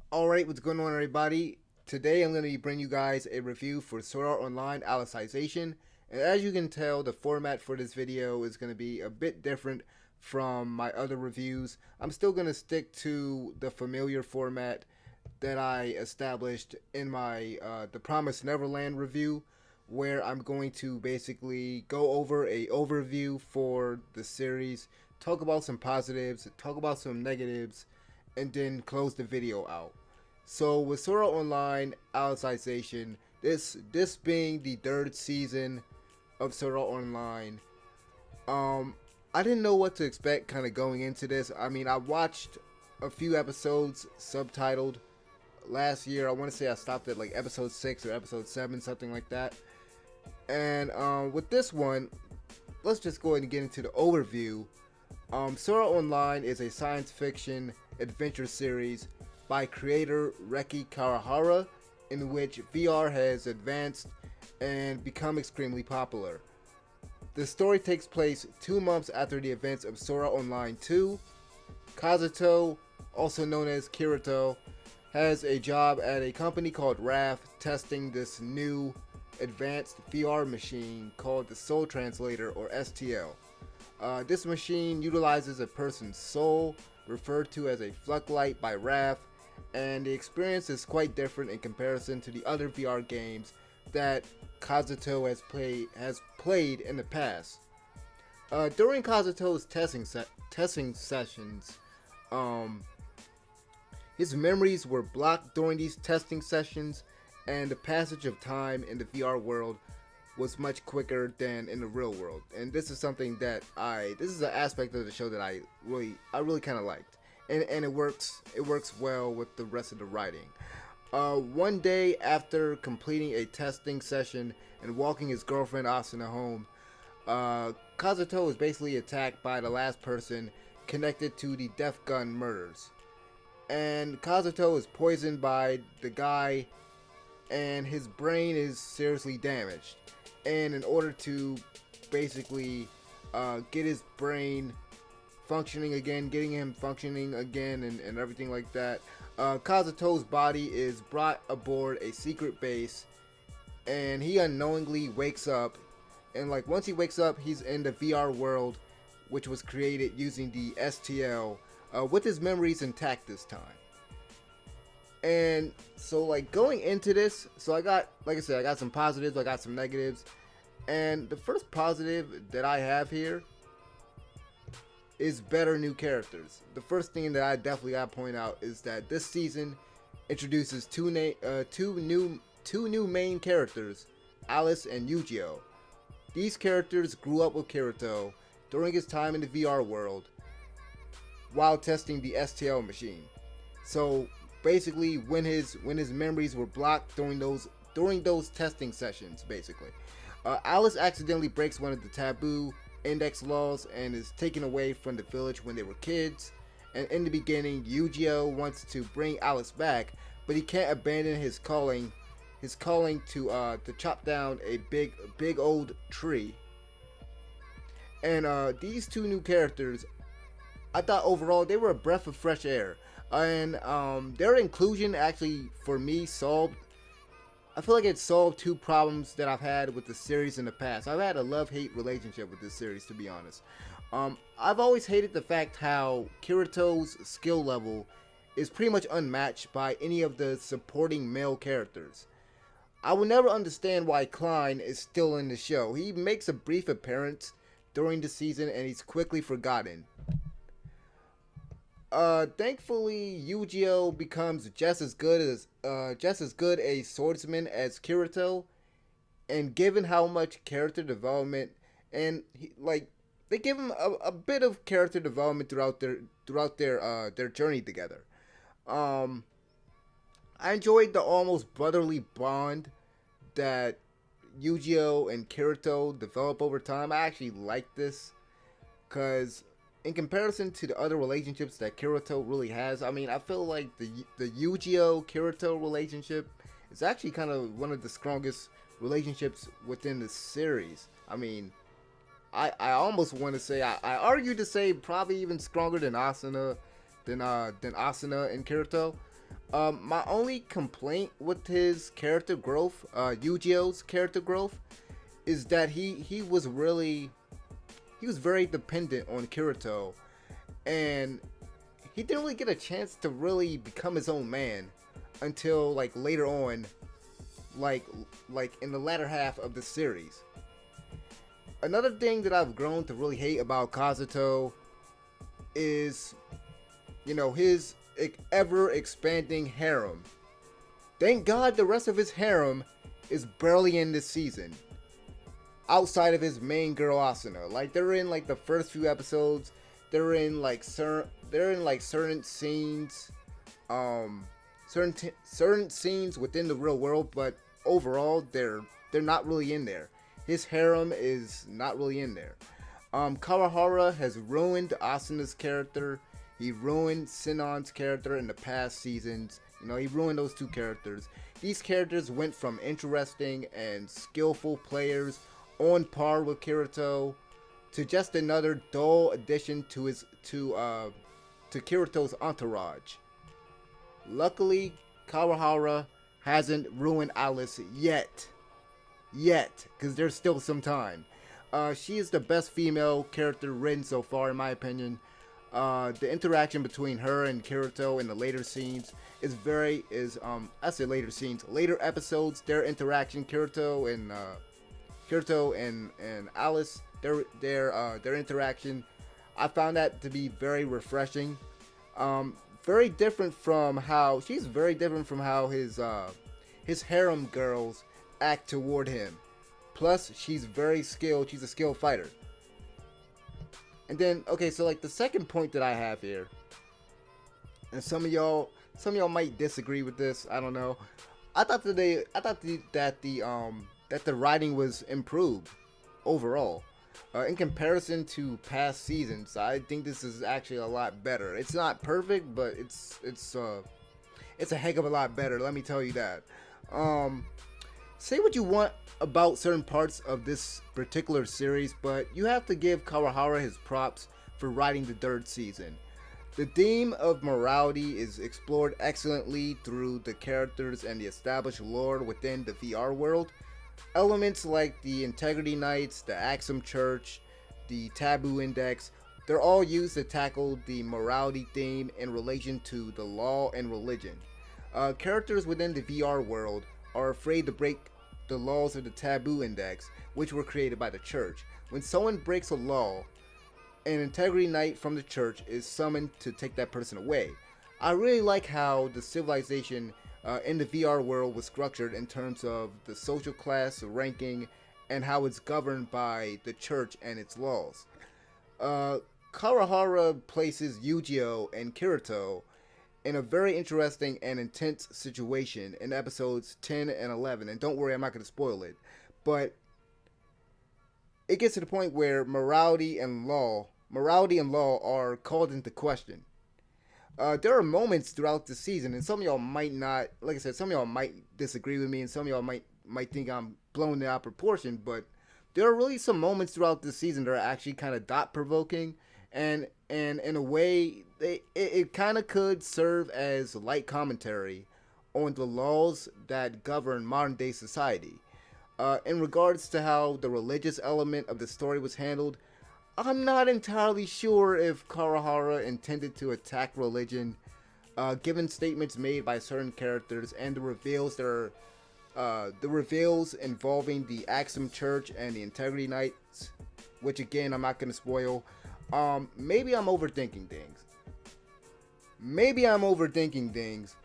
Alright, what's going on, everybody? Today I'm going to be bringing you guys a review for Sword Art Online Alicization. And as you can tell, the format for this video is going to be a bit different from my other reviews. I'm still going to stick to the familiar format that I established in my The Promised Neverland review, where I'm going to basically go over a overview for the series, talk about some positives, talk about some negatives, and then close the video out. So with Sword Art Online Alicization, this being the third season of Sword Art Online, um, I didn't know what to expect kind of going into this. I mean, I watched a few episodes subtitled last year. I want to say I stopped at like episode 6 or episode 7, something like that. And with this one, let's just go ahead and get into the overview. Sword Art Online is a science fiction adventure series by creator Reki Kawahara, in which VR has advanced and become extremely popular. The story takes place 2 months after the events of Sword Art Online 2. Kazuto, also known as Kirito, has a job at a company called RAF testing this new advanced VR machine called the Soul Translator, or STL. This machine utilizes a person's soul, referred to as a Fluctlight by RAF, and the experience is quite different in comparison to the other VR games that Kazuto has played in the past. During Kazuto's testing sessions, his memories were blocked during these testing sessions, and the passage of time in the VR world was much quicker than in the real world. And this is something that this is an aspect of the show that I really kind of liked, and it works well with the rest of the writing. One day after completing a testing session and walking his girlfriend Asuna home, Kazuto is basically attacked by the last person connected to the Death Gun murders. And Kazuto is poisoned by the guy, and his brain is seriously damaged. And in order to basically get his brain functioning again, getting him functioning again, and everything like that, Kazuto's body is brought aboard a secret base, and he unknowingly wakes up. And like once he wakes up, he's in the VR world, which was created using the STL, with his memories intact this time. And so like going into this, so I got, like I said, I got some positives, I got some negatives. And the first positive that I have here is better new characters. The first thing that I definitely gotta point out is that this season introduces two new main characters, Alice and Eugeo. These characters grew up with Kirito during his time in the VR world while testing the STL machine. So basically, when his memories were blocked during those testing sessions, basically, Alice accidentally breaks one of the taboo index laws and is taken away from the village when they were kids. And in the beginning, Eugeo wants to bring Alice back, but he can't abandon his calling to chop down a big old tree. And these two new characters, I thought overall they were a breath of fresh air. And their inclusion actually, for me, I feel like it solved 2 problems that I've had with the series in the past. I've had a love-hate relationship with this series, to be honest. I've always hated the fact how Kirito's skill level is pretty much unmatched by any of the supporting male characters. I will never understand why Klein is still in the show. He makes a brief appearance during the season and he's quickly forgotten. Thankfully, Eugeo becomes just as good a swordsman as Kirito, and given how much character development and they give him a bit of character development throughout their journey together. I enjoyed the almost brotherly bond that Eugeo and Kirito develop over time. I actually like this because in comparison to the other relationships that Kirito really has, I mean, I feel like the Eugeo Kirito relationship is actually kind of one of the strongest relationships within the series. I mean, I almost want to say, I argue to say probably even stronger than Asuna and Kirito. My only complaint with his character growth, Yu-Gi-Oh's character growth, is that he was very dependent on Kirito, and he didn't really get a chance to really become his own man until like later on, like like in the latter half of the series. Another thing that I've grown to really hate about Kazuto is, his ever expanding harem. Thank God the rest of his harem is barely in this season. Outside of his main girl Asuna, like they're in like the first few episodes, they're in like certain scenes, certain scenes within the real world, but overall they're not really in there. His harem is not really in there. Kawahara has ruined Asuna's character. He ruined Sinon's character in the past seasons. He ruined those two characters. These characters went from interesting and skillful players on par with Kirito to just another dull addition to Kirito's entourage. Luckily, Kawahara hasn't ruined Alice yet, because there's still some time. She is the best female character written so far, in my opinion. The interaction between her and Kirito in the later scenes later episodes. Their interaction, Kirito and Alice, their interaction, I found that to be very refreshing. Very different from how his harem girls act toward him. Plus, she's very skilled. She's a skilled fighter. And then, okay, so like the second point that I have here, and some of y'all might disagree with this. I don't know. I thought that the writing was improved overall. In comparison to past seasons, I think this is actually a lot better. It's not perfect, but it's a heck of a lot better. Let me tell you that. Say what you want about certain parts of this particular series, but you have to give Kawahara his props for writing the third season. The theme of morality is explored excellently through the characters and the established lore within the VR world. Elements like the Integrity Knights, the Axum Church, the Taboo Index, they're all used to tackle the morality theme in relation to the law and religion. Characters within the VR world are afraid to break the laws of the Taboo Index, which were created by the church. When someone breaks a law, an Integrity Knight from the church is summoned to take that person away. I really like how the civilization in the VR world was structured in terms of the social class ranking and how it's governed by the church and its laws. Kawahara places Yu-Gi-Oh and Kirito in a very interesting and intense situation in episodes 10 and 11. And don't worry, I'm not going to spoil it. But it gets to the point where morality and law are called into question. There are moments throughout the season, and some of y'all might not, like I said, some of y'all might disagree with me, and some of y'all might think I'm blowing it out of proportion, but there are really some moments throughout the season that are actually kind of thought provoking, and in a way, it kind of could serve as light commentary on the laws that govern modern day society. In regards to how the religious element of the story was handled, I'm not entirely sure if Kawahara intended to attack religion, given statements made by certain characters and the reveals involving the Axum Church and the Integrity Knights, which again I'm not going to spoil. Maybe I'm overthinking things.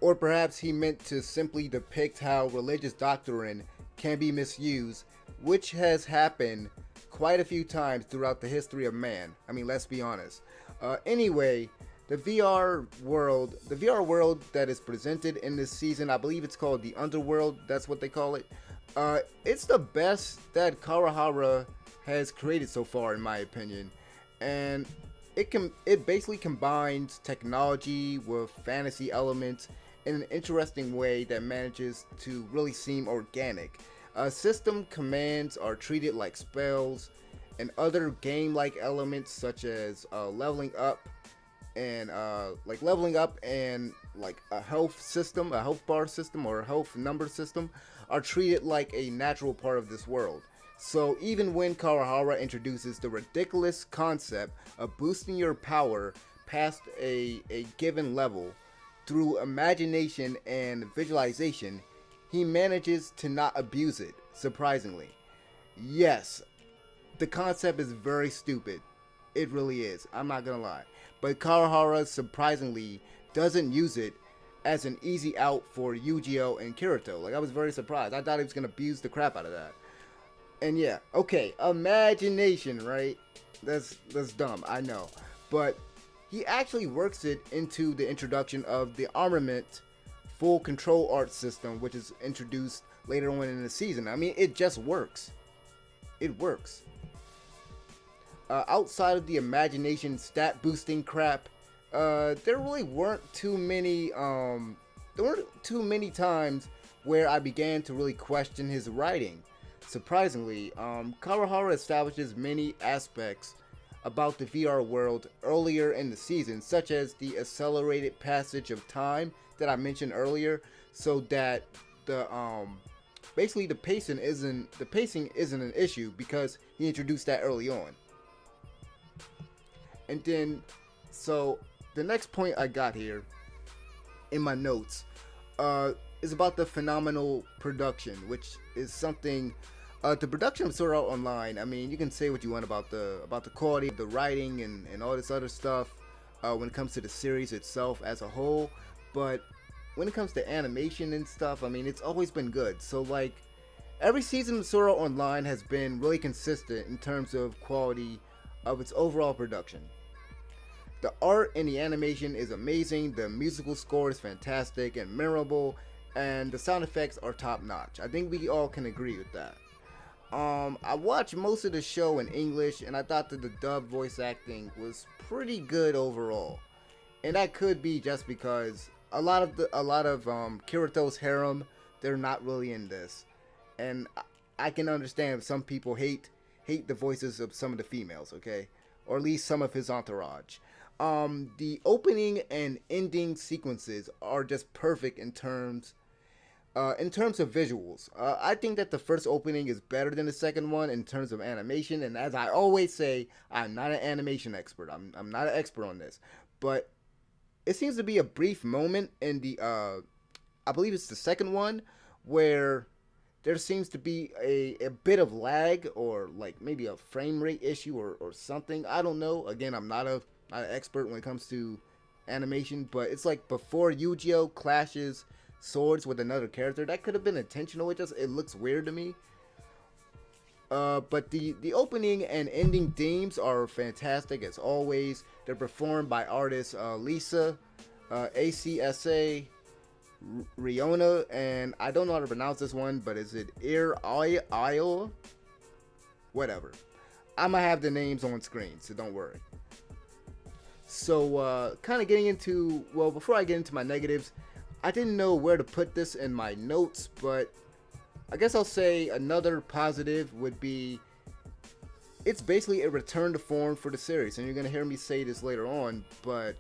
Or perhaps he meant to simply depict how religious doctrine can be misused, which has happened quite a few times throughout the history of man. I mean, let's be honest. Anyway, the VR world that is presented in this season, I believe it's called the Underworld, that's what they call it. It's the best that Kawahara has created so far, in my opinion. And it basically combines technology with fantasy elements in an interesting way that manages to really seem organic. System commands are treated like spells, and other game-like elements such as leveling up and like a health system, a health bar system, or a health number system, are treated like a natural part of this world. So even when Kawahara introduces the ridiculous concept of boosting your power past a given level through imagination and visualization, he manages to not abuse it, surprisingly. Yes, the concept is very stupid. It really is. I'm not gonna lie. But Kawahara surprisingly doesn't use it as an easy out for Yu-Gi-Oh! And Kirito. Like, I was very surprised. I thought he was gonna abuse the crap out of that. And yeah, okay, imagination, right? That's dumb, I know. But he actually works it into the introduction of the armament full control art system, which is introduced later on in the season. I mean, it just works. It works. Outside of the imagination stat boosting crap, there really weren't too many. There weren't too many times where I began to really question his writing. Surprisingly, Kawahara establishes many aspects about the VR world earlier in the season, such as the accelerated passage of time that I mentioned earlier, so that the basically the pacing isn't an issue because he introduced that early on. And then, so the next point I got here in my notes is about the phenomenal production, which is something. The production of Sword Art Online. I mean, you can say what you want about the quality of the writing and all this other stuff when it comes to the series itself as a whole, but when it comes to animation and stuff, I mean, it's always been good. So like, every season of Sword Art Online has been really consistent in terms of quality of its overall production. The art and the animation is amazing, the musical score is fantastic and memorable, and the sound effects are top notch. I think we all can agree with that. I watched most of the show in English, and I thought that the dub voice acting was pretty good overall. And that could be just because a lot of Kirito's harem, they're not really in this, and I can understand some people hate the voices of some of the females, okay, or at least some of his entourage. The opening and ending sequences are just perfect in terms of visuals. I think that the first opening is better than the second one in terms of animation. And as I always say, I'm not an animation expert. I'm not an expert on this. But it seems to be a brief moment in the, I believe it's the second one, where there seems to be a bit of lag or like maybe a frame rate issue or something. I don't know. Again, I'm not an expert when it comes to animation. But it's like before Yu-Gi-Oh! Clashes swords with another character. That could have been intentional. It looks weird to me. But the opening and ending themes are fantastic as always. They're performed by artists Lisa, ACSA, Riona, and I don't know how to pronounce this one, but is it Iowa? Whatever. I'm gonna have the names on screen, so don't worry. So, kind of getting into, well, before I get into my negatives, I didn't know where to put this in my notes, but I guess I'll say another positive would be it's basically a return to form for the series, and you're going to hear me say this later on, but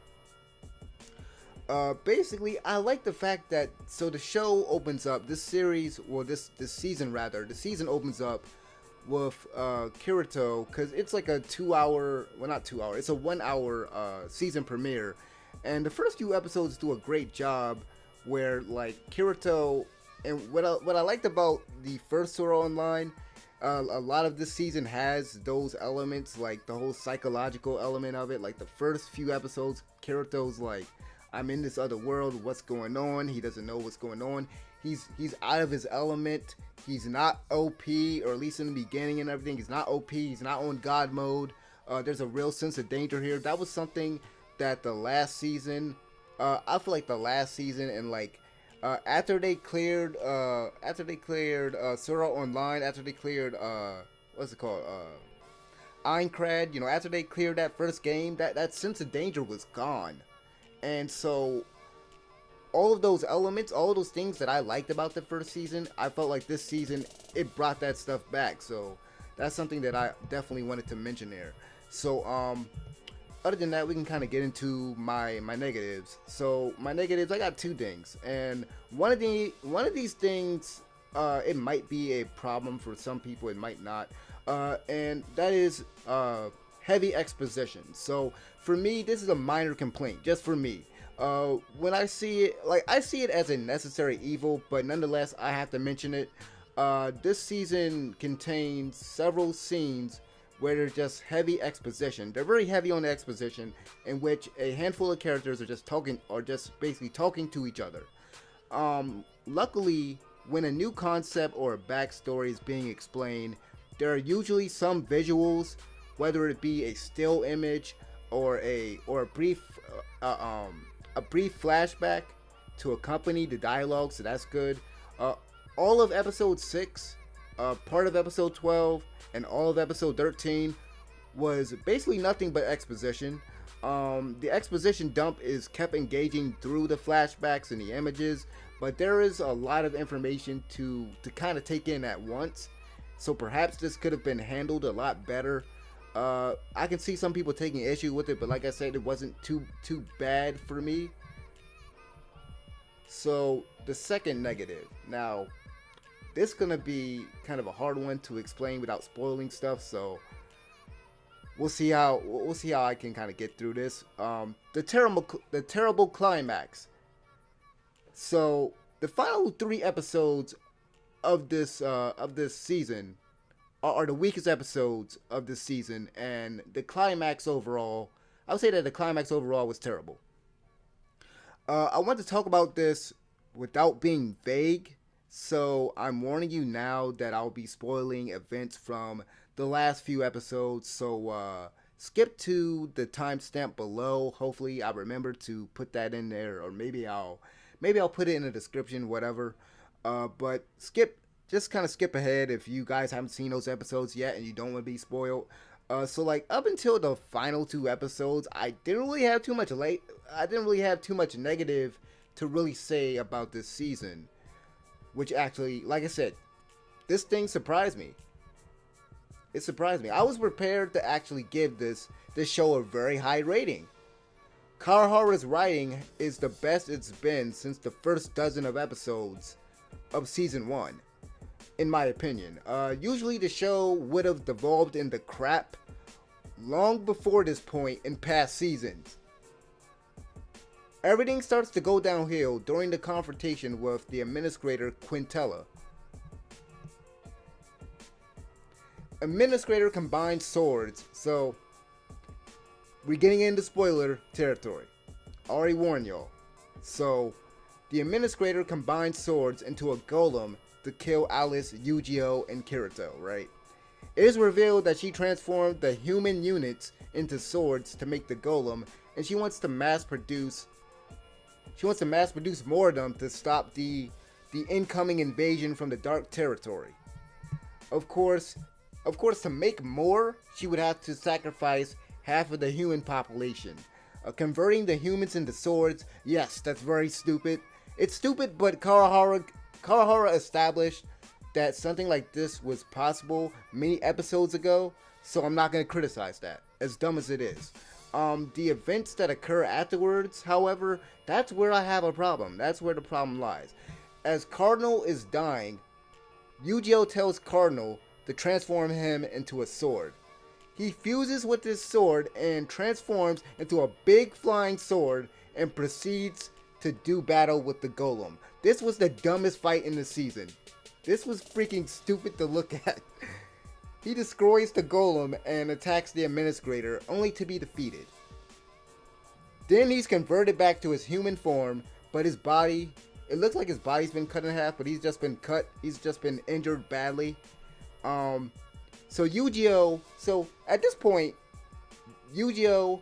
basically I like the fact that, so the show opens up, this series, well this season rather, the season opens up with Kirito, because it's like a 2 hour, well not 2 hour, it's a 1 hour season premiere, and the first few episodes do a great job where like Kirito, and what I liked about the first Sword Art Online, a lot of this season has those elements, like the whole psychological element of it. Like the first few episodes, Kirito's like, I'm in this other world, what's going on? He doesn't know what's going on. He's out of his element. He's not OP, or at least in the beginning and everything, he's not OP, he's not on God mode. There's a real sense of danger here. That was something that the last season, I feel like the last season and like after they cleared Sword Art Online, after they cleared what's it called, Aincrad, you know, after they cleared that first game, that sense of danger was gone. And so all of those elements, all of those things that I liked about the first season, I felt like this season it brought that stuff back. So that's something that I definitely wanted to mention there. So other than that, we can kind of get into my negatives. So my negatives, I got two things, and one of these things, it might be a problem for some people, it might not, and that is heavy exposition. So for me, this is a minor complaint, just for me. When I see it, like I see it as a necessary evil, but nonetheless, I have to mention it. This season contains several scenes where there's just heavy exposition. They're very heavy on the exposition, in which a handful of characters are just talking, or just basically talking to each other. Luckily, when a new concept or a backstory is being explained, there are usually some visuals, whether it be a still image or a brief flashback to accompany the dialogue. So that's good. All of episode 6, part of episode 12, and all of episode 13 was basically nothing but exposition. The exposition dump is kept engaging through the flashbacks and the images, but there is a lot of information to kind of take in at once. So perhaps this could have been handled a lot better. I can see some people taking issue with it, but like I said, it wasn't too bad for me. So the second negative. Now, this is gonna be kind of a hard one to explain without spoiling stuff. So we'll see how I can kind of get through this. The terrible climax. So the final 3 episodes of this season are the weakest episodes of this season, and the climax overall, I would say that the climax overall was terrible. I want to talk about this without being vague, so I'm warning you now that I'll be spoiling events from the last few episodes, so skip to the timestamp below. Hopefully I remember to put that in there, or maybe I'll put it in the description, whatever. But just kind of skip ahead if you guys haven't seen those episodes yet and you don't want to be spoiled. So like up until the final 2 episodes, I didn't really have too much negative to really say about this season, which actually, like I said, this thing surprised me. It surprised me. I was prepared to actually give this show a very high rating. Kawahara's writing is the best it's been since the first dozen of episodes of season 1. In my opinion. Usually the show would have devolved into crap long before this point in past seasons. Everything starts to go downhill during the confrontation with the administrator Quintella. Administrator combines swords, so we're getting into spoiler territory. I already warned y'all. So the administrator combines swords into a golem to kill Alice, Yu-Gi-Oh, and Kirito, right? It is revealed that she transformed the human units into swords to make the golem, and she wants to mass produce more of them to stop the incoming invasion from the Dark Territory. Of course, to make more, she would have to sacrifice half of the human population. Converting the humans into swords, yes, that's very stupid. It's stupid, but Kawahara established that something like this was possible many episodes ago, so I'm not going to criticize that, as dumb as it is. The events that occur afterwards, however, that's where I have a problem. That's where the problem lies. As Cardinal is dying, Yu-Gi-Oh tells Cardinal to transform him into a sword. He fuses with his sword and transforms into a big flying sword and proceeds to do battle with the golem. This was the dumbest fight in the season. This was freaking stupid to look at. He destroys the golem and attacks the administrator, only to be defeated. Then he's converted back to his human form, but his body, it looks like his body's been cut in half, but he's just been injured badly. So Yu-Gi-Oh, so at this point, Yu-Gi-Oh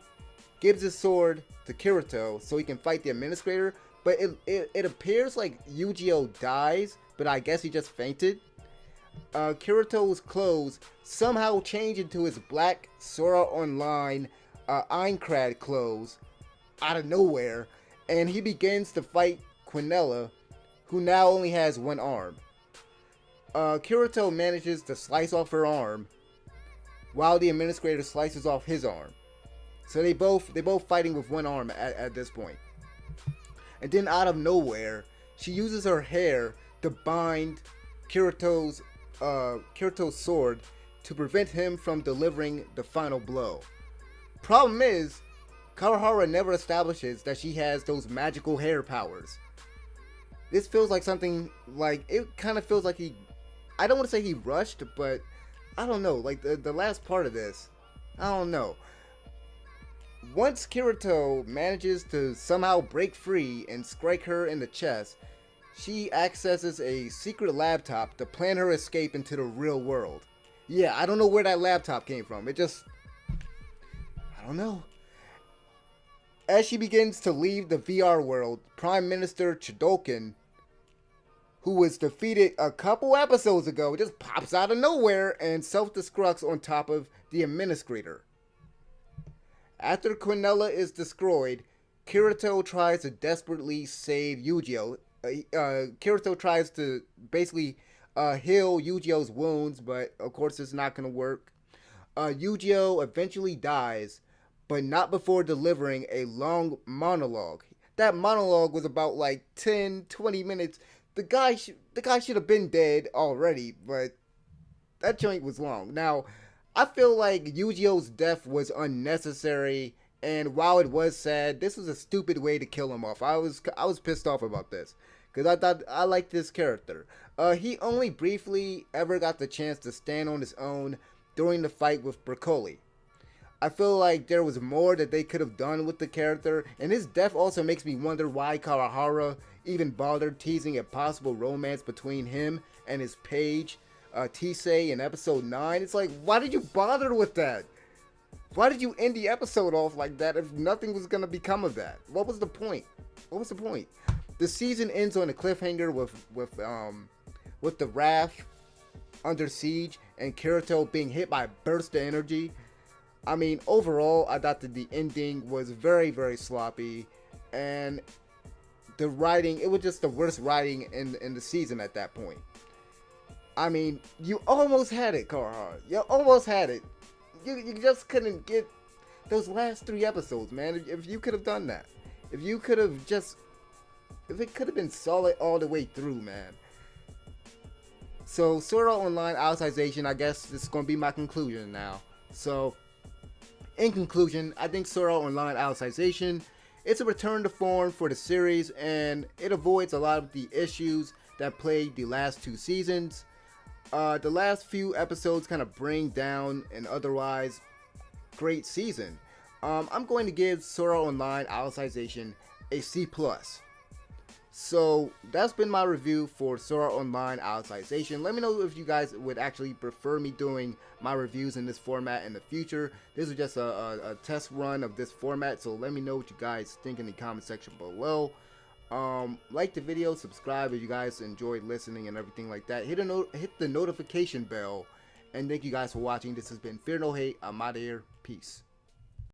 gives his sword to Kirito so he can fight the administrator, but it appears like Yu-Gi-Oh dies, but I guess he just fainted. Kirito's clothes somehow change into his black Sora Online Aincrad clothes out of nowhere, and he begins to fight Quinella, who now only has one arm. Kirito manages to slice off her arm, while the administrator slices off his arm. So they both fighting with one arm at this point. And then out of nowhere, she uses her hair to bind Kirito's sword to prevent him from delivering the final blow. Problem is, Kawahara never establishes that she has those magical hair powers. This feels like something like, it kind of feels like I don't want to say he rushed, but I don't know, like the last part of this, I don't know. Once Kirito manages to somehow break free and strike her in the chest, she accesses a secret laptop to plan her escape into the real world. Yeah, I don't know where that laptop came from. I don't know. As she begins to leave the VR world, Prime Minister Chodokin, who was defeated a couple episodes ago, just pops out of nowhere and self-destructs on top of the administrator. After Quinella is destroyed, Kirito tries to desperately save Eugeo. Kirito tries to basically heal Eugeo's wounds, but of course it's not going to work. Eugeo eventually dies, but not before delivering a long monologue. That monologue was about like 10-20 minutes. The guy should have been dead already, but that joint was long. Now, I feel like Eugeo's death was unnecessary, and while it was sad, this was a stupid way to kill him off. I was pissed off about this, because I thought I liked this character. He only briefly ever got the chance to stand on his own during the fight with Broccoli. I feel like there was more that they could have done with the character, and his death also makes me wonder why Kawahara even bothered teasing a possible romance between him and his page, Tisei, in episode 9. It's like, why did you bother with that? Why did you end the episode off like that if nothing was going to become of that? What was the point? What was the point? The season ends on a cliffhanger with the Wrath under siege and Kirito being hit by a burst of energy. I mean, overall, I thought that the ending was very, very sloppy, and the writing, it was just the worst writing in the season at that point. I mean, you almost had it, Kawahara. You almost had it. You just couldn't get those last 3 episodes, man. If you could have done that. If it could have been solid all the way through, man. So, Sword Art Online Alicization, I guess this is going to be my conclusion now. So, in conclusion, I think Sword Art Online Alicization, it's a return to form for the series, and it avoids a lot of the issues that plagued the last 2 seasons. The last few episodes kind of bring down an otherwise great season. I'm going to give Sword Art Online Alicization a C+. So that's been my review for Sword Art Online Alicization. Let me know if you guys would actually prefer me doing my reviews in this format in the future. This is just a test run of this format, so let me know what you guys think in the comment section below. Like the video, subscribe if you guys enjoyed listening and everything like that. Hit the notification bell, and thank you guys for watching. This has been Fear No Hate. I'm out of here. Peace.